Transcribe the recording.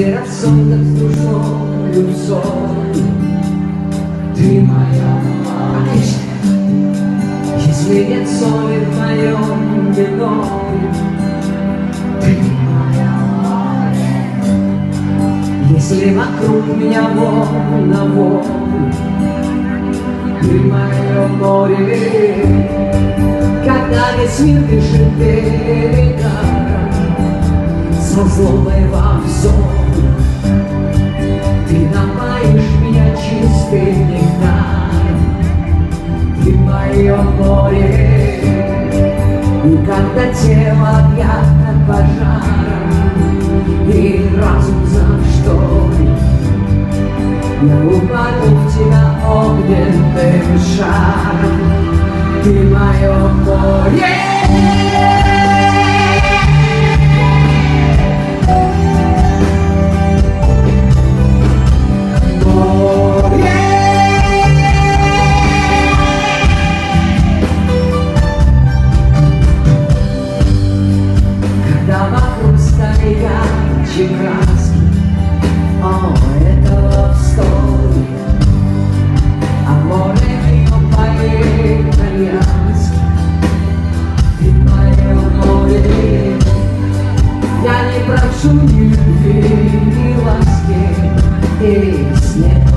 где рассудок с душою сон. Ты моя отлично. Если нет соли в моем вино, ты моя море. Если вокруг меня волна волн, ты мое море. Когда весь мир дышит берегом, со злобой во всем, ты напоишь меня чистым нектаром. Ты мое море. И когда тело объято пожаром и разум за шторой, я упаду в тебя огненным шаром. Ты мое море. Краски, о, это love story, аморе мио по-итальянски. Ты мое море. Я не прошу ни любви, ни ласки, и снег